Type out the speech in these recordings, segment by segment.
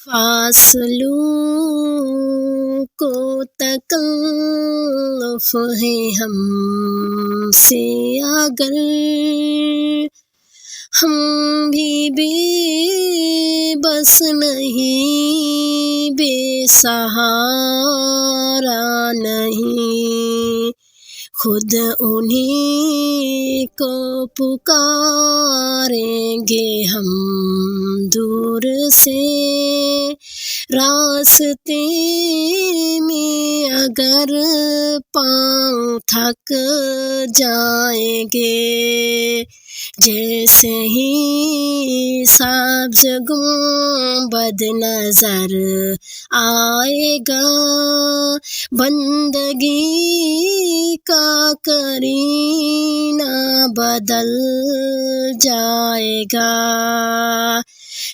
فاصلوں کو تکلف ہے ہم سے اگر، ہم بھی بے بس نہیں، بے سہارا نہیں، خود انہیں کو پکاریں گے ہم دور سے، راستے میں اگر پاؤں تھک جائیں گے، جیسے ہی سبز گنبد نظر آئے گا، بندگی کا کرینہ بدل جائے گا،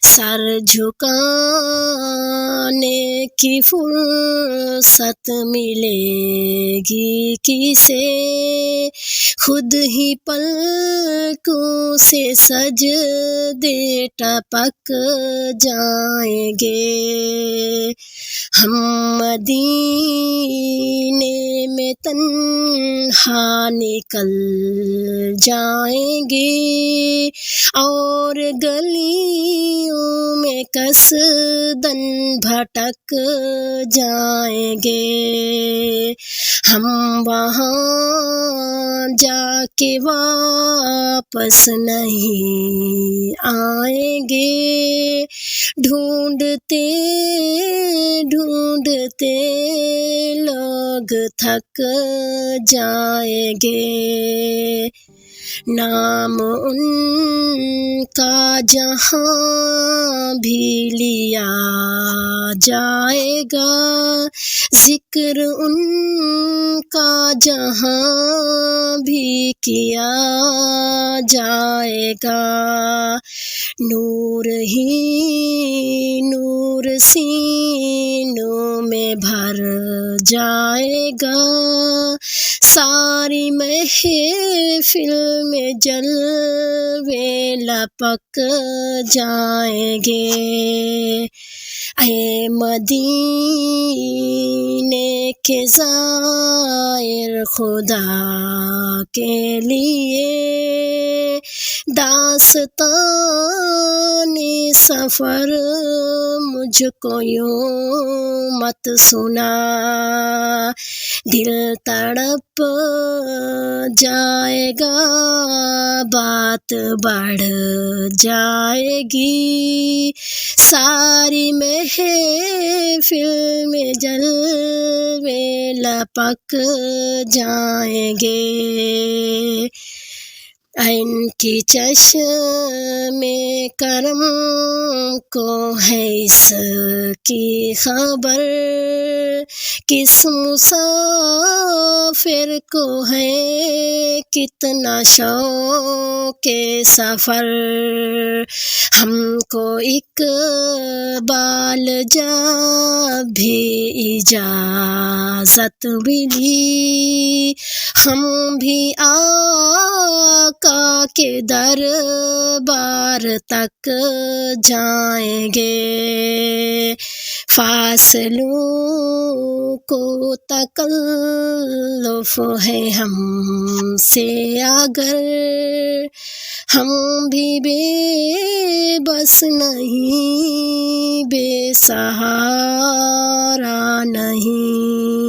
سر جھکانے کی فرصت ملے گی کسے، خود ہی پلکوں سے سجدے ٹپک جائیں گے، ہم مدینے میں تنہا نکل جائیں گے، اور گلیوں میں قصداً بھٹک جائیں گے، ہم وہاں جا کے واپس نہیں آئیں گے، ڈھونڈتے ڈھونڈتے لوگ تھک جائیں گے، نام ان کا جہاں بھی لیا جائے گا، ذکر ان کا جہاں بھی کیا جائے گا، نور ہی نور سینوں میں بھر جائے گا، ساری محفل میں جلوے لپک جائیں گے، اے مدینے کے زائر، خدا کے لیے داستان سفر مجھ کو یوں مت سنا، دل تڑپ جائے گا، بات بڑھ جائے گی، ساری محفل میں جلوے لپک جائیں گے، ان کی چشم کرم کو ہے اس کی خبر، کس مسافر کو ہے کتنا شوق سفر، ہم کو اقبال جب بھی اجازت ملی، ہم بھی آقا کے دربار تک جائیں گے، فاصلوں کو تکلف ہے ہم سے اگر، ہم بھی بے بس نہیں، بے سہارا نہیں۔